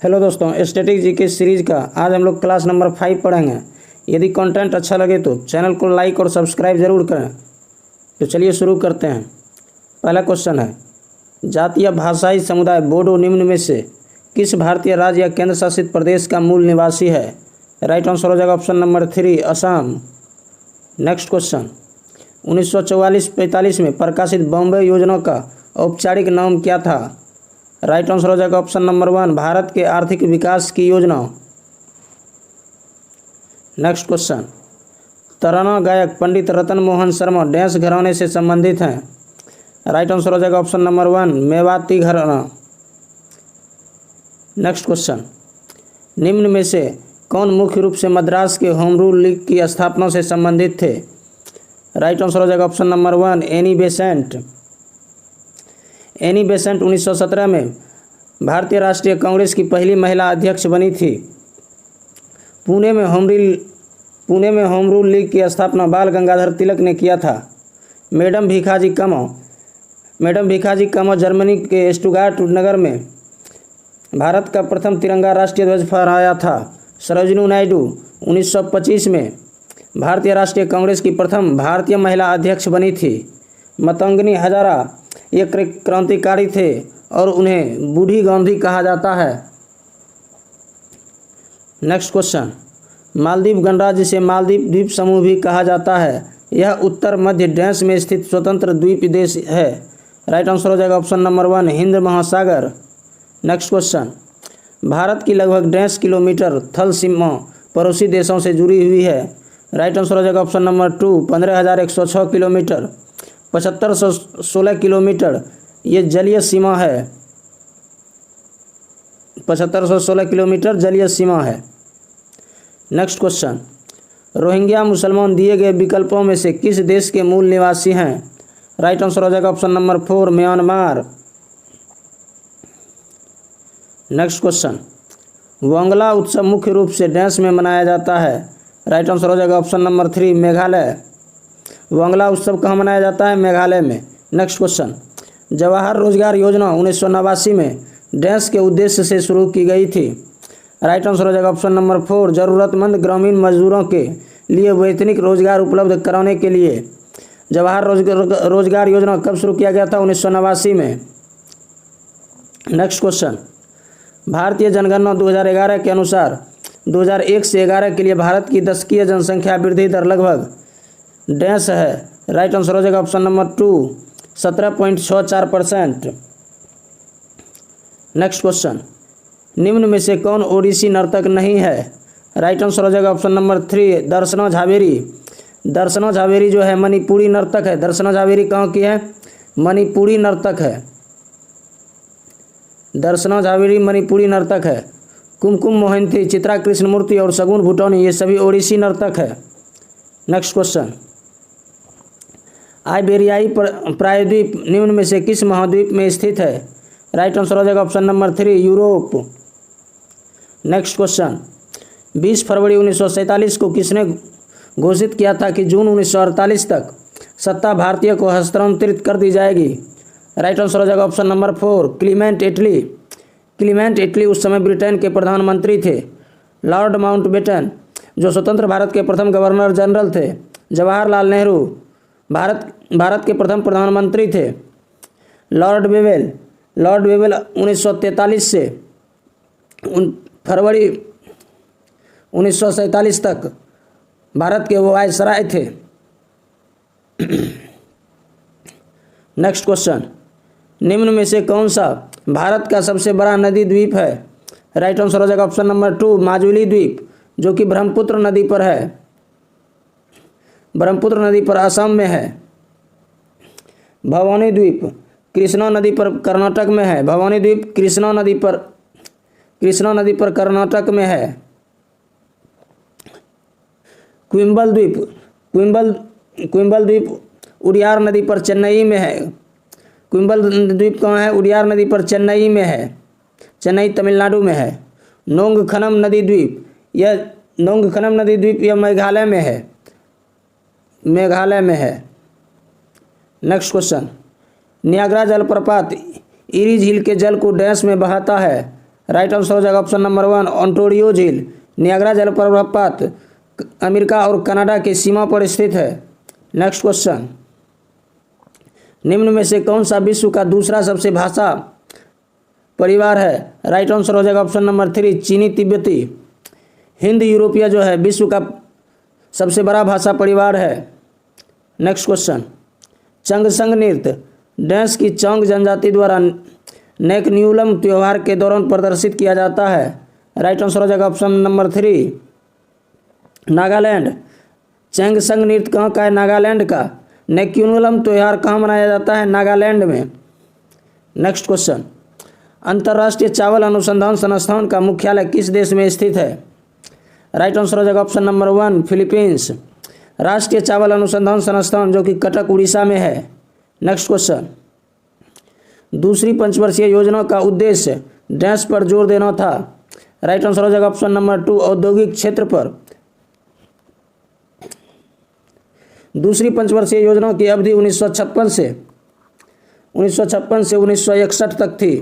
Hello दोस्तों, static GK series का आज हम लोग क्लास नंबर 5 पढ़ेंगे। यदि कंटेंट अच्छा लगे तो चैनल को लाइक और सब्सक्राइब जरूर करें। तो चलिए शुरू करते हैं। पहला क्वेश्चन है, जातीय भाषाई समुदाय बोडो निम्न में से किस भारतीय राज्य या केंद्र शासित प्रदेश का मूल निवासी है? राइट आंसर हो जाएगा option number 3, Assam. Next question, 1944-45 में प्रकाशित बॉम्बे योजना का औपचारिक नाम क्या था? राइट आंसर हो जाएगा ऑप्शन नंबर 1, भारत के आर्थिक विकास की योजना। नेक्स्ट क्वेश्चन, तराना गायक पंडित रतन मोहन शर्मा डैश घराने से संबंधित हैं? राइट आंसर हो जाएगा ऑप्शन नंबर 1, मेवाती घराना। नेक्स्ट क्वेश्चन, निम्न में से कौन मुख्य रूप से मद्रास के होम रूल लीग की स्थापना से संबंधित थे? राइट आंसर हो जाएगा option number 1, Annie Besant. Annie Besant 1917 में भारतीय राष्ट्रीय कांग्रेस की पहली महिला अध्यक्ष बनी थी। पुणे में होम रूल लीग की स्थापना बाल गंगाधर तिलक ने किया था। मैडम भिखाजी कामा जर्मनी के स्टुटगार्ट नगर में भारत का प्रथम तिरंगा राष्ट्रीय ध्वज फहराया था। सरोजिनी नायडू 1925 में भारतीय राष्ट्रीय कांग्रेस की प्रथम भारतीय महिला अध्यक्ष बनी थी। मतंगनी हजारा एक क्रांतिकारी थे और उन्हें बूढ़ी गांधी कहा जाता है। नेक्स्ट क्वेश्चन, मालदीव गणराज्य से मालदीव द्वीप समूह भी कहा जाता है। यह उत्तर मध्य डैश में स्थित स्वतंत्र द्वीप देश है। राइट आंसर हो जाएगा ऑप्शन नंबर 1, हिंद महासागर। नेक्स्ट क्वेश्चन, भारत की लगभग डैश किलोमीटर थल सीमा पड़ोसी देशों से जुड़ी हुई है। राइट आंसर हो जाएगा ऑप्शन नंबर 2, 15,106 किलोमीटर। 7516 किलोमीटर ये जलीय सीमा है। 7516 किलोमीटर जलीय सीमा है। नेक्स्ट क्वेश्चन, रोहिंग्या मुसलमान दिए गए विकल्पों में से किस देश के मूल निवासी हैं? राइट आंसर हो जाएगा option number 4, Myanmar. Next question, Wangala उत्सव मुख्य रूप से डैश में मनाया जाता है। राइट आंसर हो जाएगा ऑप्शन नंबर 3, मेघालय। वांगला उत्सव कहाँ मनाया जाता है? मेघालय में। नेक्स्ट क्वेश्चन, जवाहर रोजगार योजना 1989 में डैश के उद्देश्य से शुरू की गई थी। राइट आंसर हो जाएगा ऑप्शन नंबर 4, जरूरतमंद ग्रामीण मजदूरों के लिए वैतनिक रोजगार उपलब्ध कराने के लिए। जवाहर रोजगार योजना कब शुरू किया गया था? 1989 में। नेक्स्ट क्वेश्चन, भारतीय जनगणना 2011 के अनुसार 2001 से 11 के लिए भारत की दशकीय जनसंख्या वृद्धि दर लगभग डैश है। राइट आंसर हो जाएगा ऑप्शन नंबर 2, 17.64%। नेक्स्ट क्वेश्चन, निम्न में से कौन ओडिसी नर्तक नहीं है? राइट आंसर हो जाएगा ऑप्शन नंबर 3, दर्शना झावेरी। दर्शना झावेरी जो है मणिपुरी नर्तक है। दर्शना झावेरी कहाँ की है? मणिपुरी नर्तक है। दर्शना झावेरी मणिपुरी नर्तक है। कुमकुम मोहंती, चित्रा कृष्णमूर्ति और शगुन भूटानी ये सभी ओडिसी नर्तक है। नेक्स्ट क्वेश्चन, आइबेरियाई प्रायद्वीप निम्न में से किस महाद्वीप में स्थित है? राइट आंसर हो जाएगा option number 3, Europe. Next question, 20 फरवरी 1947 को किसने घोषित किया था कि जून 1948 तक सत्ता भारतीय को हस्तांतरित कर दी जाएगी? राइट आंसर हो जाएगा ऑप्शन नंबर 4, क्लीमेंट एटली। क्लीमेंट एटली उस समय ब्रिटेन के प्रधानमंत्री थे। लॉर्ड माउंटबेटन जो स्वतंत्र भारत के प्रथम गवर्नर जनरल थे। जवाहरलाल नेहरू भारत के प्रथम प्रधानमंत्री थे। लॉर्ड वेवेल 1943 से फरवरी 1947 तक भारत के वायसराय थे। नेक्स्ट क्वेश्चन, निम्न में से कौन सा भारत का सबसे बड़ा नदी द्वीप है? राइट आंसर हो जाएगा ऑप्शन नंबर 2, माजुली द्वीप जो कि ब्रह्मपुत्र नदी पर है। ब्रह्मपुत्र नदी पर असम में है। भवानी द्वीप कृष्णा नदी पर कर्नाटक में है। भवानी द्वीप कृष्णा नदी पर कर्नाटक में है। क्विम्बल द्वीप उडियार नदी पर चेन्नई में है। क्विम्बल द्वीप कहाँ है? उडियार नदी पर चेन्नई में है। चेन्नई तमिलनाडु में है। नोंगखनम नदी द्वीप यह मेघालय में है। नेक्स्ट क्वेश्चन, नियाग्रा जलप्रपात इरी झील के जल को डैश में बहाता है। राइट आंसर हो जाएगा ऑप्शन नंबर 1 ओंटारियो झील। नियाग्रा जलप्रपात अमेरिका और कनाडा की सीमा पर स्थित है। नेक्स्ट क्वेश्चन, निम्न में से कौन सा विश्व का दूसरा सबसे भाषा परिवार है? राइट आंसर हो जाएगा ऑप्शन नंबर 3 चीनी तिब्बती। हिंद यूरोपीय जो है विश्व का सबसे बड़ा भाषा परिवार है। नेक्स्ट क्वेश्चन, चंगसंग नृत्य डैश की चौंग जनजाति द्वारा नेकन्यूलम त्योहार के दौरान प्रदर्शित किया जाता है। राइट आंसर हो जाएगा ऑप्शन नंबर 3 नागालैंड। चंगसंग नृत्य कहाँ का है? नागालैंड का। नेक्यूलम त्योहार कहाँ मनाया जाता है? नागालैंड में। नेक्स्ट क्वेश्चन, अंतर्राष्ट्रीय चावल अनुसंधान संस्थान का मुख्यालय किस देश में स्थित है? राइट आंसर हो जाएगा ऑप्शन नंबर 1 फिलीपींस। राष्ट्रीय चावल अनुसंधान संस्थान जो कि कटक उड़ीसा में है। नेक्स्ट क्वेश्चन, दूसरी पंचवर्षीय योजना का उद्देश्य डैश पर जोर देना था। राइट आंसर हो जाएगा ऑप्शन नंबर 2 औद्योगिक क्षेत्र पर। दूसरी पंचवर्षीय योजना की अवधि 1956 से 1961 तक थी।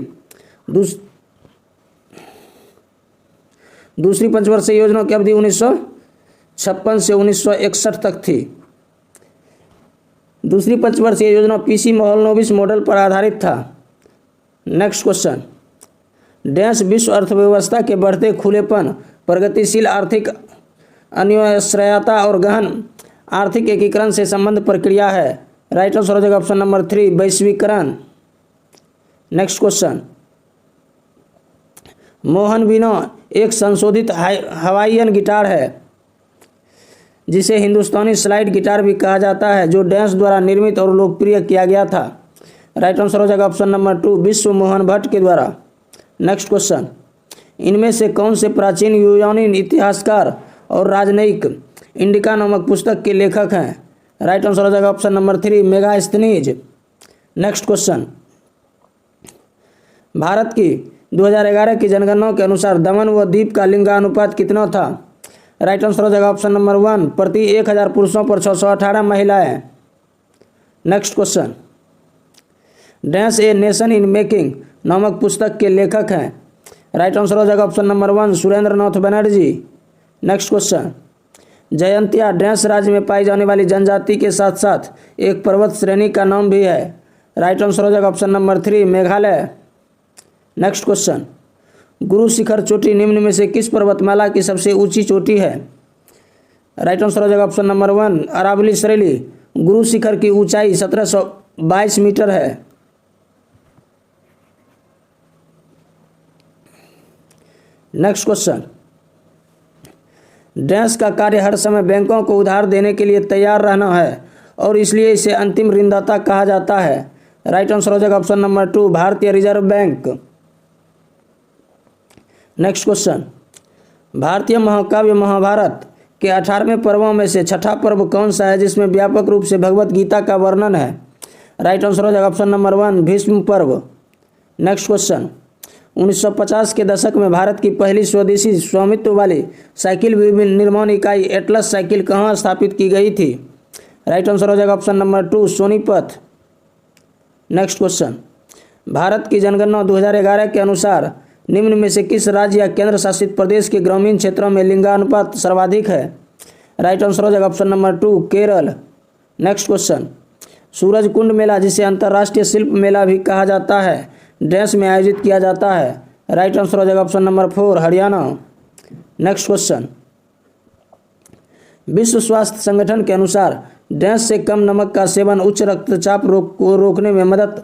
दूसरी पंचवर्षीय योजना की अवधि 1956 से 1961 तक थी। दूसरी पंचवर्षीय योजना पीसी मोहलनोबिस मॉडल पर आधारित था। नेक्स्ट क्वेश्चन, डैश विश्व अर्थव्यवस्था के बढ़ते खुलेपन, प्रगतिशील आर्थिक अन्योन्याश्रयता और गहन आर्थिक एकीकरण से संबंध प्रक्रिया है। राइट आंसर हो जाएगा ऑप्शन नंबर 3 वैश्वीकरण। नेक्स्ट क्वेश्चन, मोहन वीणा एक संशोधित हवाईयन गिटार है जिसे हिंदुस्तानी स्लाइड गिटार भी कहा जाता है, जो डैश द्वारा निर्मित और लोकप्रिय किया गया था। राइट आंसर हो जाएगा ऑप्शन नंबर 2 विश्व मोहन भट्ट के द्वारा। नेक्स्ट क्वेश्चन, इनमें से कौन से प्राचीन यूनानी इतिहासकार और राजनयिक इंडिका नामक पुस्तक के लेखक हैं? राइट आंसर हो जाएगा option number 3 Megasthenes. Next question, Bharat की 2011 की जनगणना के अनुसार दमन व दीप का लिंगानुपात कितना था? राइट आंसर हो जाएगा ऑप्शन नंबर 1 प्रति 1000 पुरुषों पर 618 महिलाएं। Next question, dash a nation in making नामक पुस्तक के लेखक हैं? राइट आंसर हो जाएगा option number 1 Surendra Nath Banerjee. Next question, Jaintia dash राज्य में पाई जाने वाली जनजाति के साथ साथ एक पर्वत श्रेणी का नाम भी है। राइट आंसर हो जाएगा option number 3 Meghalaya. Next question, Guru Shikhar चोटी निम्न में से किस पर्वतमाला की सबसे ऊंची चोटी है? राइट आंसर हो जाएगा ऑप्शन नंबर 1 अरावली श्रेणी। गुरु शिखर की ऊंचाई 1722 मीटर है। नेक्स्ट क्वेश्चन, डैश का कार्य हर समय बैंकों को उधार देने के लिए तैयार रहना है और इसलिए इसे अंतिम ऋणदाता कहा जाता है। राइट आंसर हो जाएगा ऑप्शन नंबर 2 भारतीय रिजर्व बैंक। नेक्स्ट क्वेश्चन, भारतीय महाकाव्य महाभारत के 18वें पर्वों में से छठा पर्व कौन सा है जिसमें व्यापक रूप से भगवत गीता का वर्णन है? राइट आंसर हो जाएगा ऑप्शन नंबर 1 भीष्म पर्व। नेक्स्ट क्वेश्चन, 1950 के दशक में भारत की पहली स्वदेशी स्वामित्व वाली साइकिल निर्माण इकाई एटलस साइकिल कहाँ स्थापित की गई थी? राइट आंसर हो जाएगा option number 2 Sonipat. Next question, Bharat की जनगणना 2011 के अनुसार निम्न में से किस राज्य या केंद्र शासित प्रदेश के ग्रामीण क्षेत्रों में लिंगानुपात सर्वाधिक है? राइट आंसर हो जाएगा option number 2 Kerala. Next question, Surajkund Mela जिसे अंतर्राष्ट्रीय शिल्प मेला भी कहा जाता है डैश में आयोजित किया जाता है? राइट आंसर हो जाएगा option number 4 Haryana. Next question, विश्व स्वास्थ्य संगठन के अनुसार डैश से कम नमक का सेवन उच्च रक्तचाप को रोकने में मदद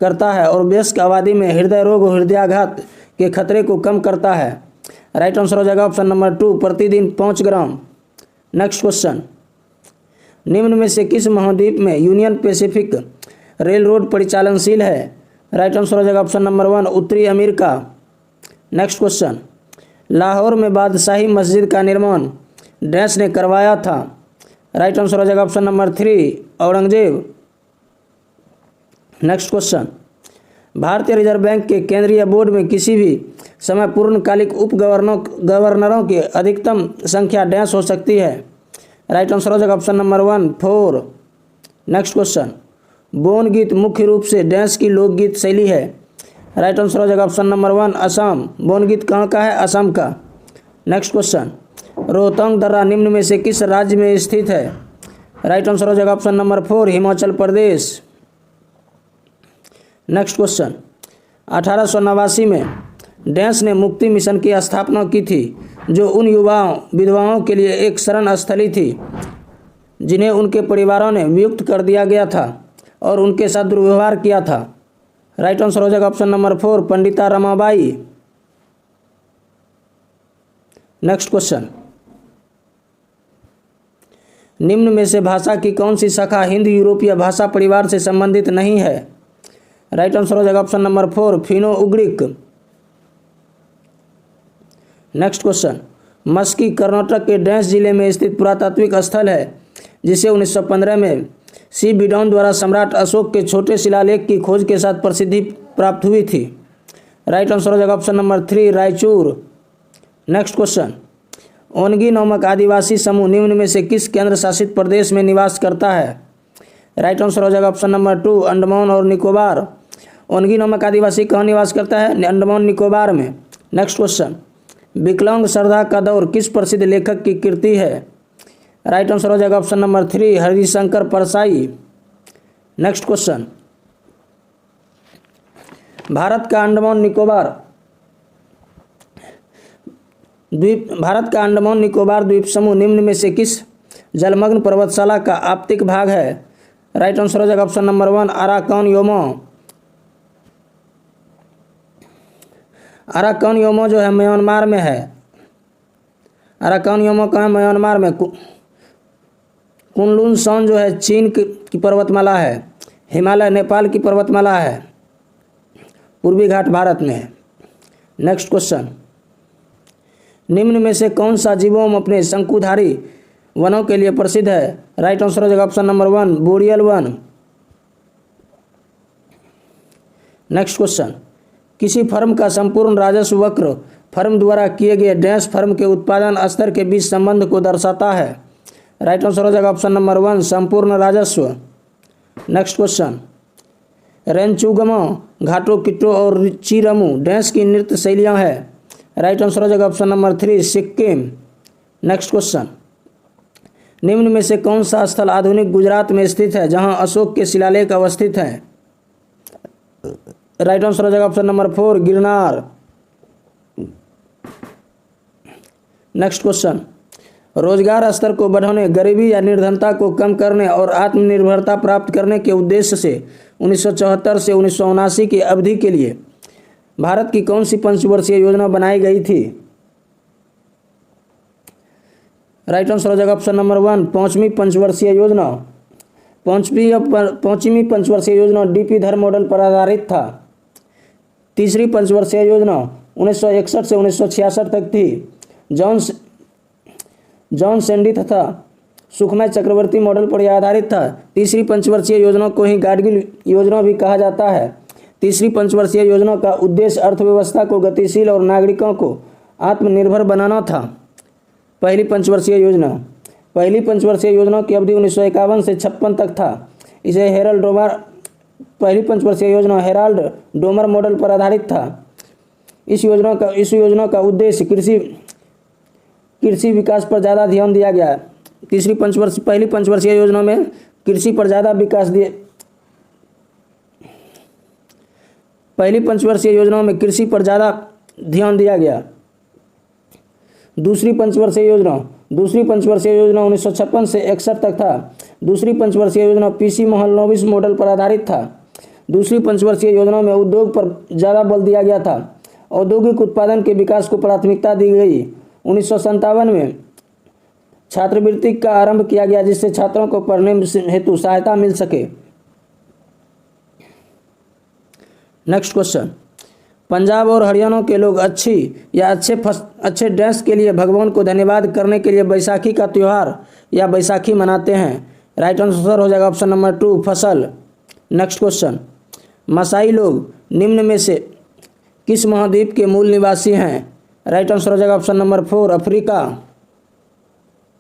करता है और वयस्क आबादी में हृदय रोग और हृदयाघात के खतरे को कम करता है। राइट आंसर हो जाएगा ऑप्शन नंबर 2 प्रतिदिन 5 ग्राम। नेक्स्ट क्वेश्चन, निम्न में से किस महाद्वीप में यूनियन पैसिफिक रेल रोड परिचालनशील है? राइट आंसर हो जाएगा ऑप्शन नंबर 1 उत्तरी अमेरिका। नेक्स्ट क्वेश्चन, लाहौर में बादशाही मस्जिद का निर्माण डैश ने करवाया था? राइट आंसर हो जाएगा option number 3 Aurangzeb. Next question, भारतीय रिजर्व बैंक के केंद्रीय बोर्ड में किसी भी समय पूर्णकालिक उप गवर्नरों की अधिकतम संख्या डैश हो सकती है? राइट आंसर हो जाएगा option number 1 4। Next question, bone गीत मुख्य रूप से डैश की लोकगीत शैली है? राइट आंसर हो जाएगा ऑप्शन नंबर 1 असम। बोनगीत कहाँ का है? असम का। नेक्स्ट क्वेश्चन, रोहतांग दर्रा निम्न में से किस राज्य में स्थित है? राइट आंसर हो जाएगा option number 4 Himachal Pradesh. Next question, 1889 में डैश ने मुक्ति मिशन की स्थापना की थी, जो उन विधवाओं के लिए एक शरण स्थली थी जिन्हें उनके परिवारों ने वियुक्त कर दिया गया था और उनके साथ दुर्व्यवहार किया था। राइट आंसर हो जाएगा option number 4 Pandita Ramabai. Next question, निम्न में से भाषा की कौन सी शाखा हिंद यूरोपीय भाषा परिवार से संबंधित नहीं है? राइट आंसर हो जाएगा option number 4 Finno Ugric. Next question, Maski Karnataka के डैश जिले में स्थित पुरातात्विक स्थल है जिसे 1915 में सी बिडॉन द्वारा सम्राट अशोक के छोटे शिलालेख की खोज के साथ प्रसिद्धि प्राप्त हुई थी। राइट आंसर हो जाएगा option number 3 Raichur. Next question, Onge नामक आदिवासी समूह निम्न में से किस केंद्र शासित प्रदेश में निवास करता है? राइट आंसर हो जाएगा ऑप्शन नंबर 2 अंडमान और निकोबार। ओनगी नामक आदिवासी कहाँ निवास करता है? अंडमान निकोबार में। नेक्स्ट क्वेश्चन, विकलांग श्रद्धा का दौर किस प्रसिद्ध लेखक की कृति है? राइट आंसर हो जाएगा option number 3 Harishankar Parsai. Next question, Bharat का अंडमान निकोबार द्वीप समूह निम्न में से किस जलमग्न पर्वतशाला का आप्तिक भाग है? राइट आंसर हो जाएगा option number 1 Arakan Yomo. Arakan Yomo जो है म्यांमार में है। अराकान योमो कहाँ है? म्यांमार में। कुनलुन सान जो है चीन की पर्वतमाला है। हिमालय नेपाल की पर्वतमाला है। पूर्वी घाट भारत में है। नेक्स्ट क्वेश्चन, निम्न में से कौन सा जीवोम अपने शंकुधारी वनों के लिए प्रसिद्ध है? राइट आंसर हो जाएगा option number 1 boreal one. Next question, किसी फर्म का संपूर्ण राजस्व वक्र फर्म द्वारा किए गए डैश फर्म के उत्पादन स्तर के बीच संबंध को दर्शाता है? राइट आंसर हो जाएगा ऑप्शन नंबर 1 संपूर्ण राजस्व। नेक्स्ट क्वेश्चन, रेंचुगमा घाटो किट्टो और चिरमू डैश की नृत्य शैलियाँ हैं? राइट आंसर हो जाएगा option number 3 Sikkim. Next question, निम्न में से कौन सा स्थल आधुनिक गुजरात में स्थित है जहां अशोक के शिलालेख अवस्थित हैं? राइट आंसर हो जाएगा option number 4 Girnar. Next question, रोजगार स्तर को बढ़ाने, गरीबी या निर्धनता को कम करने और आत्मनिर्भरता प्राप्त करने के उद्देश्य से 1974 से 1979 की अवधि के लिए भारत की कौन सी पंचवर्षीय योजना बनाई गई थी? राइट आंसर हो जाएगा ऑप्शन नंबर 1 पांचवी पंचवर्षीय योजना। पांचवी पंचवर्षीय योजना डीपी धर मॉडल पर आधारित था। तीसरी पंचवर्षीय योजना 1961 से 1966 तक थी। जॉन सैंडी तथा सुखमय चक्रवर्ती मॉडल पर यह आधारित था। तीसरी पंचवर्षीय योजना को ही गाडगिल योजना भी कहा जाता है। तीसरी पंचवर्षीय योजना का उद्देश्य अर्थव्यवस्था को गतिशील और नागरिकों को आत्मनिर्भर बनाना था। पहली पंचवर्षीय योजना की अवधि 1951 से 56 तक था। इसे पहली पंचवर्षीय योजना हेराल्ड डोमर मॉडल पर आधारित था। इस योजना का उद्देश्य कृषि विकास पर ज़्यादा ध्यान दिया गया। पहली पंचवर्षीय योजना में कृषि पर ज़्यादा विकास दिए। पहली पंचवर्षीय योजना में कृषि पर ज़्यादा ध्यान दिया गया। दूसरी पंचवर्षीय योजना 1956 से 61 तक था। दूसरी पंचवर्षीय योजना पीसी महलनोबिस मॉडल पर आधारित था। दूसरी पंचवर्षीय योजना में उद्योग पर ज़्यादा बल दिया गया था। औद्योगिक उत्पादन के विकास को प्राथमिकता दी गई। 1957 में छात्रवृत्ति का आरंभ किया गया जिससे छात्रों को पढ़ने हेतु सहायता मिल सके। नेक्स्ट क्वेश्चन, पंजाब और हरियाणा के लोग अच्छे डैश के लिए भगवान को धन्यवाद करने के लिए बैसाखी का त्यौहार या बैसाखी मनाते हैं। राइट आंसर हो जाएगा ऑप्शन नंबर 2 फसल। नेक्स्ट क्वेश्चन, मसाई लोग निम्न में से किस महाद्वीप के मूल निवासी हैं? राइट आंसर हो जाएगा ऑप्शन नंबर 4 अफ्रीका।